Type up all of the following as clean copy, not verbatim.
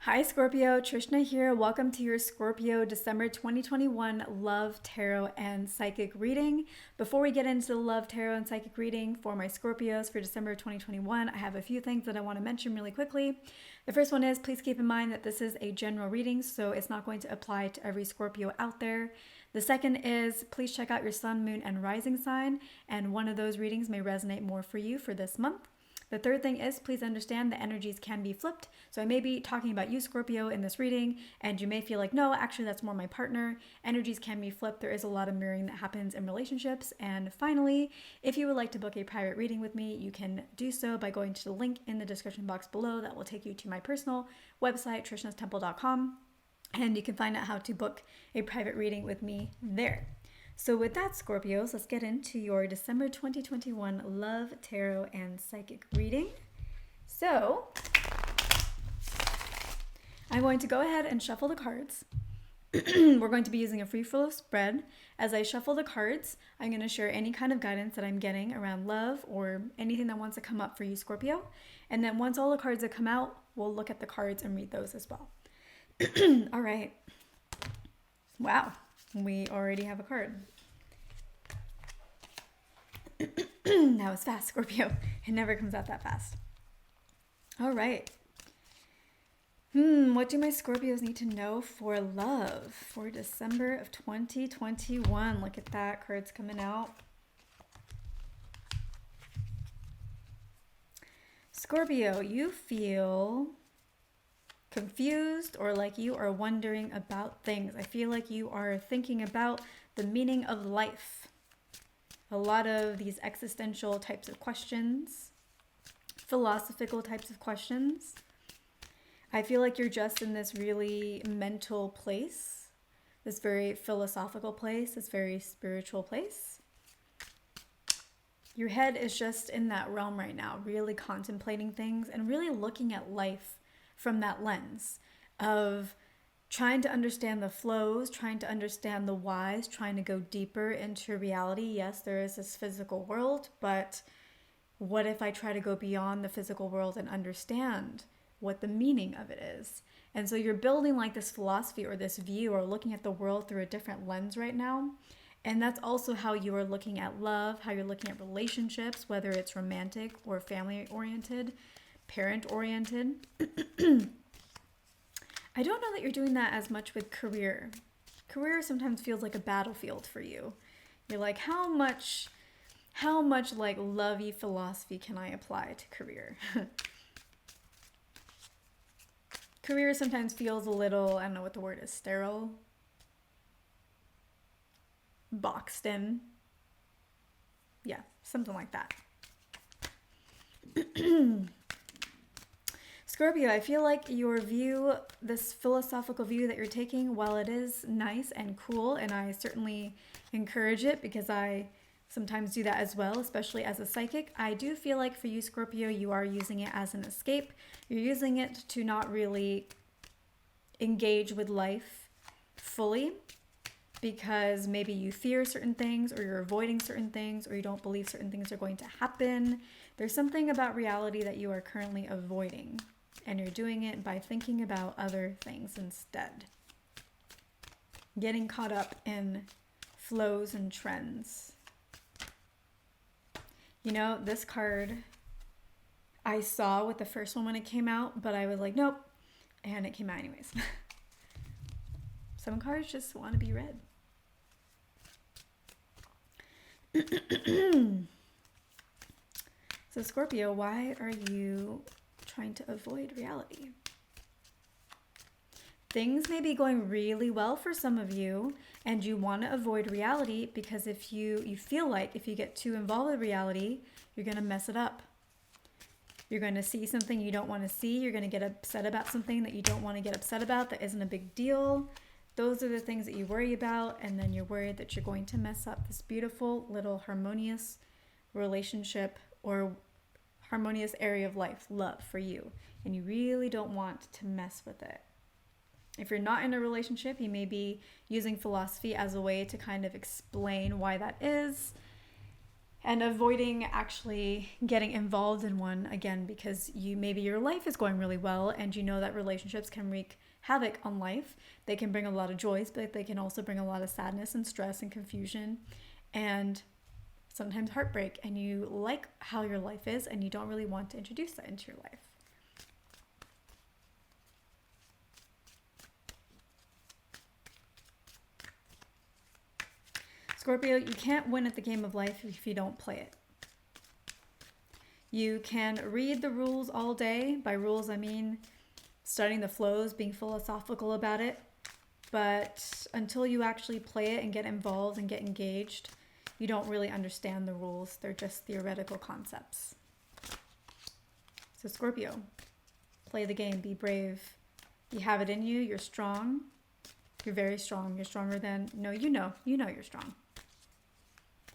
Hi Scorpio, Trishna here. Welcome to your Scorpio December 2021 Love, Tarot, and Psychic reading. Before we get into the Love, Tarot, and Psychic reading for my Scorpios for December 2021, I have a few things that I want to mention really quickly. The first one is please keep in mind that this is a general reading, so it's not going to apply to every Scorpio out there. The second is please check out your sun, moon, and rising sign, and one of those readings may resonate more for you for this month. The third thing is please understand the energies can be flipped. So I may be talking about you, Scorpio, in this reading, and you may feel like, no, actually that's more my partner. Energies can be flipped. There is a lot of mirroring that happens in relationships. And finally, if you would like to book a private reading with me, you can do so by going to the link in the description box below. That will take you to my personal website, trishnastemple.com, and you can find out how to book a private reading with me there. So with that, Scorpios, let's get into your December 2021 Love, Tarot, and Psychic reading. So I'm going to go ahead and shuffle the cards. We're going to be using a free flow spread. As I shuffle the cards, I'm going to share any kind of guidance that I'm getting around love or anything that wants to come up for you, Scorpio. And then once all the cards have come out, we'll look at the cards and read those as well. All right. Wow. We already have a card. That was fast, Scorpio. It never comes out that fast. All right. What do my Scorpios need to know for love for December of 2021? Look at that. Cards coming out. Scorpio, you feel confused or like you are wondering about things. I feel like you are thinking about the meaning of life. A lot of these existential types of questions, philosophical types of questions. I feel like you're just in this really mental place, this very philosophical place, this very spiritual place. Your head is just in that realm right now, really contemplating things and really looking at life from that lens of trying to understand the flows, trying to understand the whys, trying to go deeper into reality. Yes, there is this physical world, but what if I try to go beyond the physical world and understand what the meaning of it is? And so you're building like this philosophy or this view or looking at the world through a different lens right now. And that's also how you are looking at love, how you're looking at relationships, whether it's romantic or family-oriented, parent-oriented. I don't know that you're doing that as much with career. Career sometimes feels like a battlefield for you. You're like, how much like lovey philosophy can I apply to career? Career sometimes feels a little, I don't know what the word is, sterile, boxed in. Yeah, something like that. Scorpio, I feel like your view, this philosophical view that you're taking, while it is nice and cool, and I certainly encourage it because I sometimes do that as well, especially as a psychic, I do feel like for you, Scorpio, you are using it as an escape. You're using it to not really engage with life fully because maybe you fear certain things or you're avoiding certain things or you don't believe certain things are going to happen. There's something about reality that you are currently avoiding. And you're doing it by thinking about other things instead. Getting caught up in flows and trends. You know, this card I saw with the first one when it came out, but I was like, nope. And it came out anyways. Some cards just want to be read. So Scorpio, why are you trying to avoid reality? Things may be going really well for some of you and you want to avoid reality because if you feel like if you get too involved with reality, you're going to mess it up. You're going to see something you don't want to see. You're going to get upset about something that you don't want to get upset about that isn't a big deal. Those are the things that you worry about, and then you're worried that you're going to mess up this beautiful little harmonious relationship or harmonious area of life, love for you, and you really don't want to mess with it. If you're not in a relationship, you may be using philosophy as a way to kind of explain why that is. and avoiding actually getting involved in one, again, because maybe your life is going really well and you know that relationships can wreak havoc on life. They can bring a lot of joys, but they can also bring a lot of sadness and stress and confusion and sometimes heartbreak, and you like how your life is and you don't really want to introduce that into your life. Scorpio, you can't win at the game of life if you don't play it. You can read the rules all day. By rules, I mean studying the flows, being philosophical about it. But until you actually play it and get involved and get engaged, you don't really understand the rules. They're just theoretical concepts. So Scorpio, play the game, be brave. You have it in you, you're strong. You're very strong. You're stronger than, you know you're strong.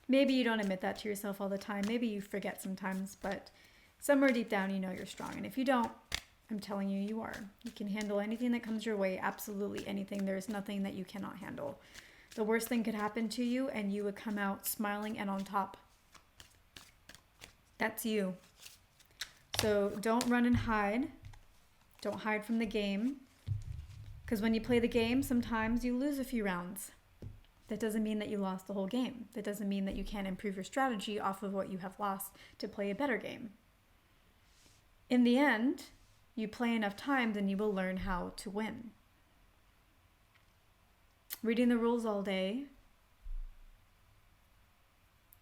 Maybe you don't admit that to yourself all the time. Maybe you forget sometimes, but somewhere deep down, you know you're strong. And if you don't, I'm telling you, you are. You can handle anything that comes your way, absolutely anything. There's nothing that you cannot handle. The worst thing could happen to you and you would come out smiling and on top. That's you. So don't run and hide. Don't hide from the game. Because when you play the game, sometimes you lose a few rounds. That doesn't mean that you lost the whole game. That doesn't mean that you can't improve your strategy off of what you have lost to play a better game. In the end, you play enough times and you will learn how to win. Reading the rules all day,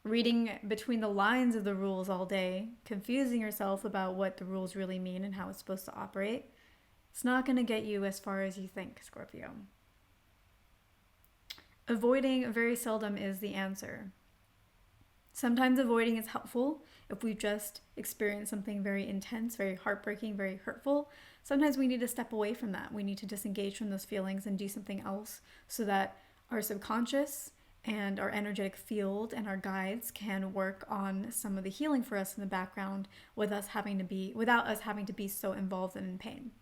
reading between the lines of the rules all day, confusing yourself about what the rules really mean and how it's supposed to operate, it's not going to get you as far as you think, Scorpio. Avoiding very seldom is the answer. Sometimes avoiding is helpful if we've just experienced something very intense, very heartbreaking, very hurtful. Sometimes we need to step away from that. We need to disengage from those feelings and do something else so that our subconscious and our energetic field and our guides can work on some of the healing for us in the background without us having to be so involved and in pain.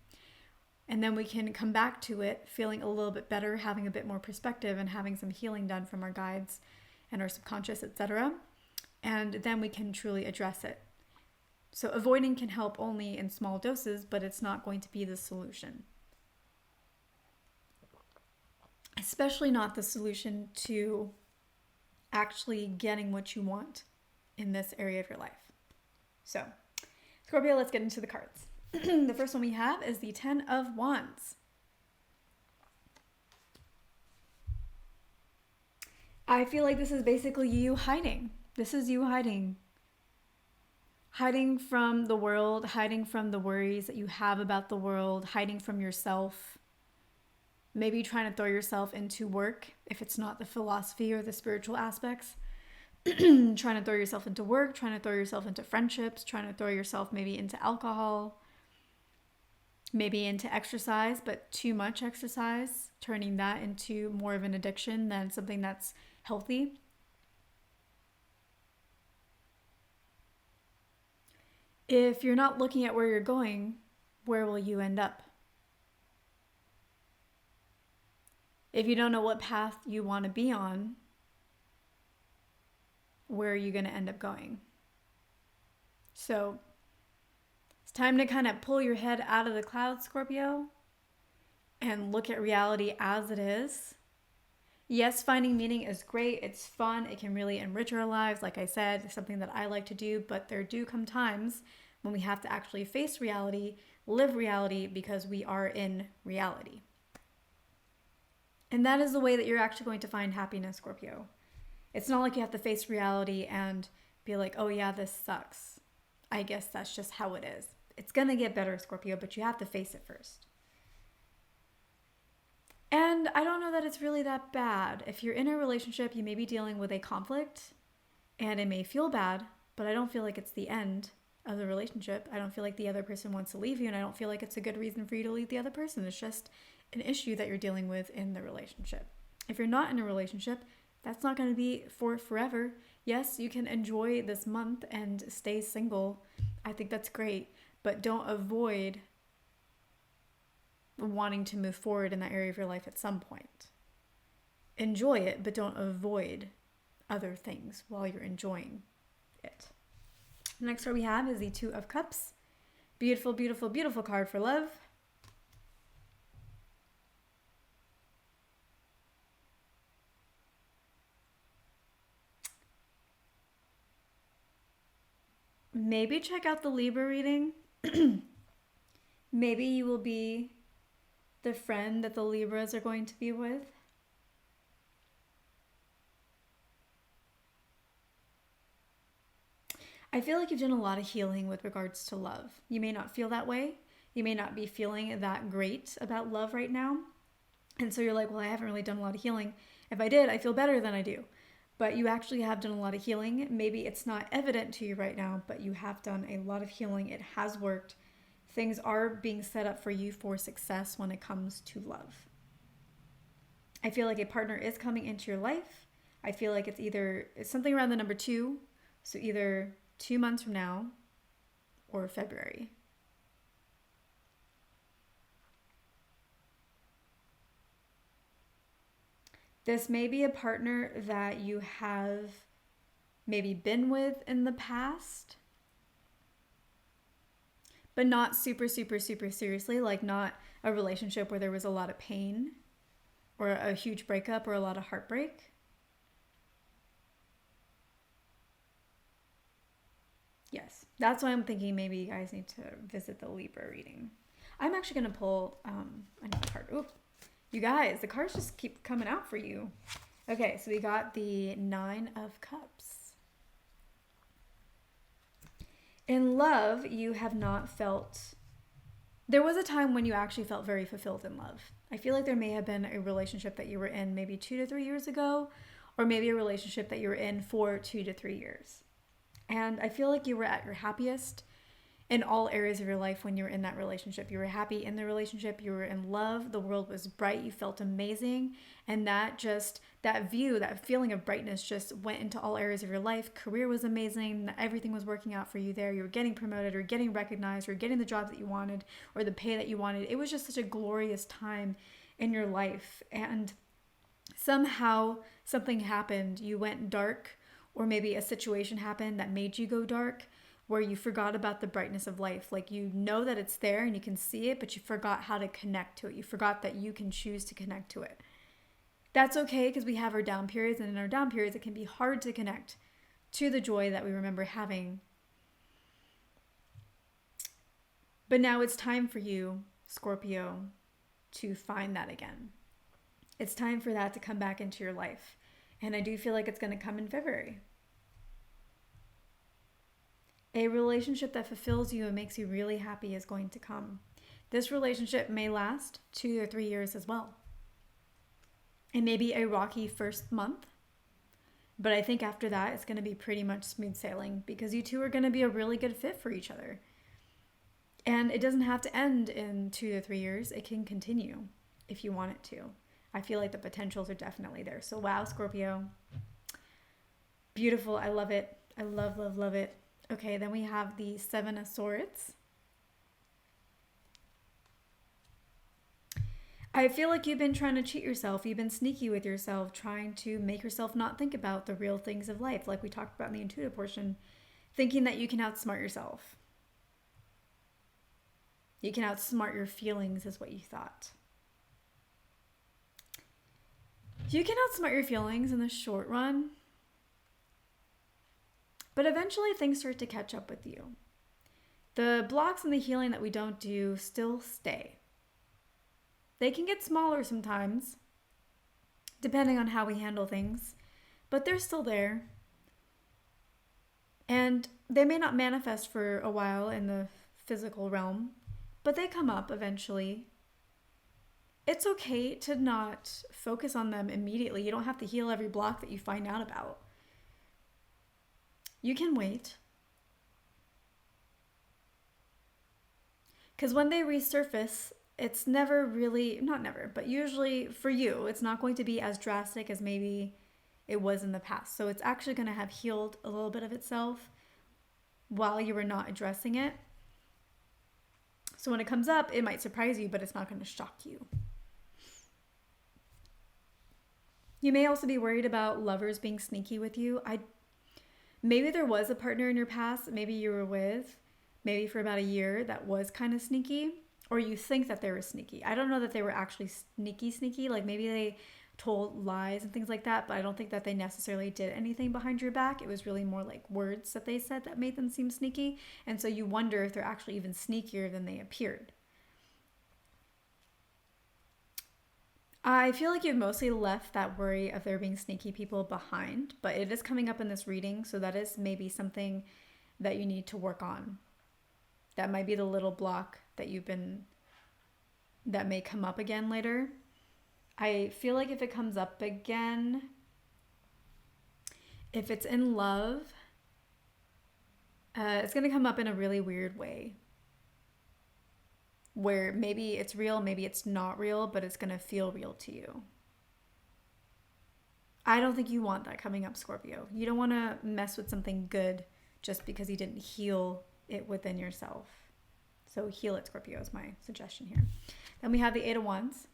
And then we can come back to it feeling a little bit better, having a bit more perspective and having some healing done from our guides and our subconscious, etc. And then we can truly address it. So avoiding can help only in small doses, but it's not going to be the solution. Especially not the solution to actually getting what you want in this area of your life. So, Scorpio, let's get into the cards. The first one we have is the Ten of Wands. I feel like this is basically you hiding. This is you hiding. Hiding from the world, hiding from the worries that you have about the world, hiding from yourself. Maybe trying to throw yourself into work if it's not the philosophy or the spiritual aspects. Trying to throw yourself into work, trying to throw yourself into friendships, trying to throw yourself maybe into alcohol, maybe into exercise, but too much exercise, turning that into more of an addiction than something that's healthy. If you're not looking at where you're going, where will you end up? If you don't know what path you want to be on, where are you going to end up going? So it's time to kind of pull your head out of the clouds, Scorpio, and look at reality as it is. Yes, finding meaning is great. It's fun. It can really enrich our lives. Like I said, it's something that I like to do, but there do come times when we have to actually face reality, live reality, because we are in reality. And that is the way that you're actually going to find happiness, Scorpio. It's not like you have to face reality and be like, oh yeah, this sucks. I guess that's just how it is. It's going to get better, Scorpio, but you have to face it first. And I don't know that it's really that bad. If you're in a relationship, you may be dealing with a conflict and it may feel bad, but I don't feel like it's the end of the relationship. I don't feel like the other person wants to leave you, and I don't feel like it's a good reason for you to leave the other person. It's just an issue that you're dealing with in the relationship. If you're not in a relationship, that's not going to be for forever. Yes, you can enjoy this month and stay single. I think that's great, but don't avoid wanting to move forward in that area of your life at some point. Enjoy it, but don't avoid other things while you're enjoying it. The next card we have is the Two of Cups. Beautiful, beautiful, beautiful card for love. Maybe check out the Libra reading. Maybe you will be the friend that the Libras are going to be with. I feel like you've done a lot of healing with regards to love. You may not feel that way. You may not be feeling that great about love right now. And so you're like, well, I haven't really done a lot of healing. If I did, I feel better than I do. But you actually have done a lot of healing. Maybe it's not evident to you right now, but you have done a lot of healing. It has worked. Things are being set up for you for success when it comes to love. I feel like a partner is coming into your life. I feel like it's something around the number 2. So either 2 months from now or February. This may be a partner that you have maybe been with in the past, but not super, super, super seriously, like not a relationship where there was a lot of pain or a huge breakup or a lot of heartbreak. Yes, that's why I'm thinking maybe you guys need to visit the Libra reading. I'm actually going to pull another card. Ooh, you guys, the cards just keep coming out for you. Okay, so we got the 9 of Cups. In love, you have not felt... There was a time when you actually felt very fulfilled in love. I feel like there may have been a relationship that you were in maybe 2 to 3 years ago, or maybe a relationship that you were in for 2 to 3 years. And I feel like you were at your happiest in all areas of your life when you were in that relationship. You were happy in the relationship. You were in love. The world was bright. You felt amazing. And that feeling of brightness just went into all areas of your life. Career was amazing. Everything was working out for you there. You were getting promoted or getting recognized or getting the job that you wanted or the pay that you wanted. It was just such a glorious time in your life. And somehow something happened. You went dark, or maybe a situation happened that made you go dark, where you forgot about the brightness of life. Like, you know that it's there and you can see it, but you forgot how to connect to it. You forgot that you can choose to connect to it. That's okay, because we have our down periods, and in our down periods, it can be hard to connect to the joy that we remember having. But now it's time for you, Scorpio, to find that again. It's time for that to come back into your life. And I do feel like it's going to come in February. A relationship that fulfills you and makes you really happy is going to come. This relationship may last 2 or 3 years as well. It may be a rocky first month, but I think after that, it's going to be pretty much smooth sailing, because you two are going to be a really good fit for each other. And it doesn't have to end in 2 to 3 years. It can continue if you want it to. I feel like the potentials are definitely there. So wow, Scorpio. Beautiful. I love it. I love, love, love it. Okay, then we have the 7 of Swords. I feel like you've been trying to cheat yourself. You've been sneaky with yourself, trying to make yourself not think about the real things of life, like we talked about in the intuitive portion, thinking that you can outsmart yourself. You can outsmart your feelings is what you thought. You can outsmart your feelings in the short run, but eventually things start to catch up with you. The blocks and the healing that we don't do still stay. They can get smaller sometimes, depending on how we handle things, but they're still there. And they may not manifest for a while in the physical realm, but they come up eventually. It's okay to not focus on them immediately. You don't have to heal every block that you find out about. You can wait. Because when they resurface, it's never really, not never, but usually for you, it's not going to be as drastic as maybe it was in the past. So it's actually going to have healed a little bit of itself while you were not addressing it. So when it comes up, it might surprise you, but it's not going to shock you. You may also be worried about lovers being sneaky with you. maybe there was a partner in your past, maybe you were with, maybe for about a year, that was kind of sneaky, or you think that they were sneaky. I don't know that they were actually sneaky. Like maybe they told lies and things like that, but I don't think that they necessarily did anything behind your back. It was really more like words that they said that made them seem sneaky. And so you wonder if they're actually even sneakier than they appeared. I feel like you've mostly left that worry of there being sneaky people behind, but it is coming up in this reading, so that is maybe something that you need to work on. That might be the little block that that may come up again later. I feel like if it comes up again, if it's in love, it's going to come up in a really weird way. Where maybe it's real, maybe it's not real, but it's going to feel real to you. I don't think you want that coming up, Scorpio. You don't want to mess with something good just because you didn't heal it within yourself. So heal it, Scorpio, is my suggestion here. Then we have the Eight of Wands.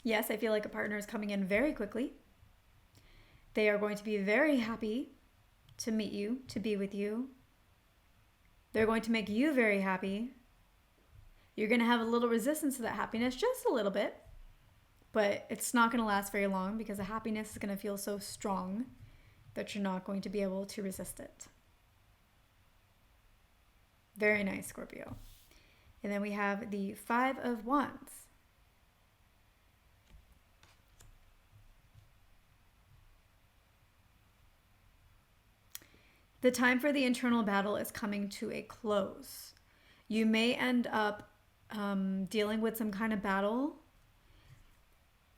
Yes, I feel like a partner is coming in very quickly. They are going to be very happy to meet you, to be with you. They're going to make you very happy. You're going to have a little resistance to that happiness, just a little bit, but it's not going to last very long because the happiness is going to feel so strong that you're not going to be able to resist it. Very nice, Scorpio. And then we have the Five of Wands. The time for the internal battle is coming to a close. You may end up dealing with some kind of battle.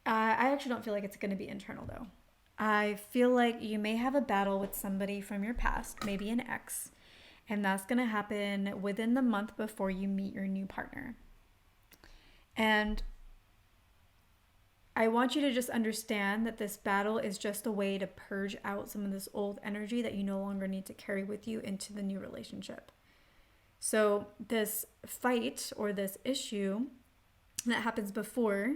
I actually don't feel like it's going to be internal though. I feel like you may have a battle with somebody from your past, maybe an ex, and that's going to happen within the month before you meet your new partner. And I want you to just understand that this battle is just a way to purge out some of this old energy that you no longer need to carry with you into the new relationship. So this fight or this issue that happens before,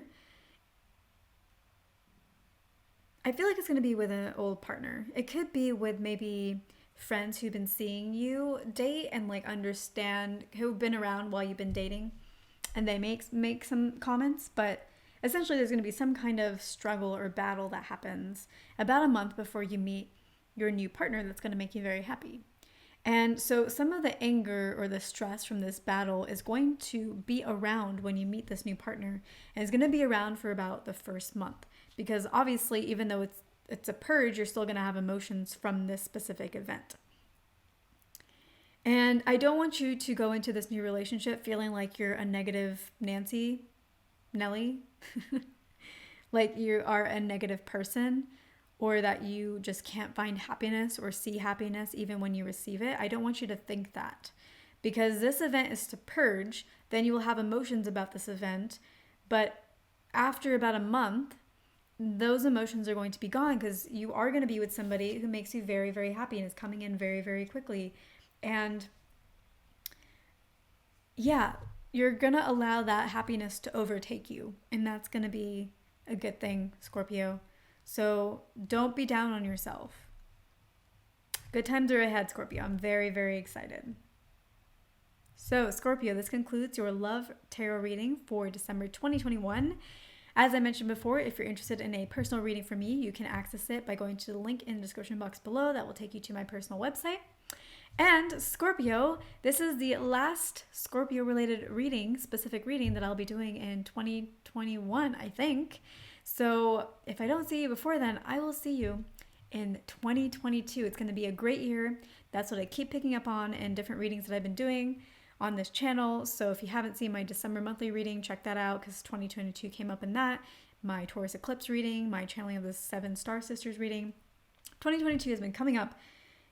I feel like it's going to be with an old partner. It could be with maybe friends who've been seeing you date and like understand, who've been around while you've been dating, and they make some comments, but essentially there's going to be some kind of struggle or battle that happens about a month before you meet your new partner that's going to make you very happy. And so some of the anger or the stress from this battle is going to be around when you meet this new partner, and it's going to be around for about the first month, because obviously even though it's a purge, you're still going to have emotions from this specific event. And I don't want you to go into this new relationship feeling like you're a negative Nelly, like you are a negative person, or that you just can't find happiness or see happiness even when you receive it. I don't want you to think that, because this event is to purge. Then you will have emotions about this event, but after about a month, those emotions are going to be gone, because you are going to be with somebody who makes you very, very happy and is coming in very, very quickly. And yeah, you're going to allow that happiness to overtake you, and that's going to be a good thing, Scorpio. So don't be down on yourself. Good times are ahead, Scorpio. I'm very, very excited. So Scorpio, this concludes your love tarot reading for December 2021. As I mentioned before, if you're interested in a personal reading from me, you can access it by going to the link in the description box below. That will take you to my personal website. And Scorpio, this is the last Scorpio related reading, specific reading that I'll be doing in 2021, I think. So if I don't see you before then, I will see you in 2022. It's going to be a great year. That's what I keep picking up on in different readings that I've been doing on this channel. So if you haven't seen my December monthly reading, check that out, because 2022 came up in that. My Taurus eclipse reading, my channeling of the 7 star sisters reading. 2022 has been coming up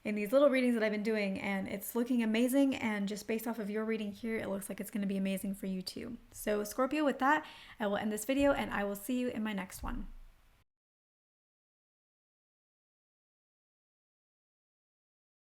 in these little readings that I've been doing, and it's looking amazing. And just based off of your reading here, it looks like it's going to be amazing for you too. So Scorpio, with that, I will end this video, and I will see you in my next one.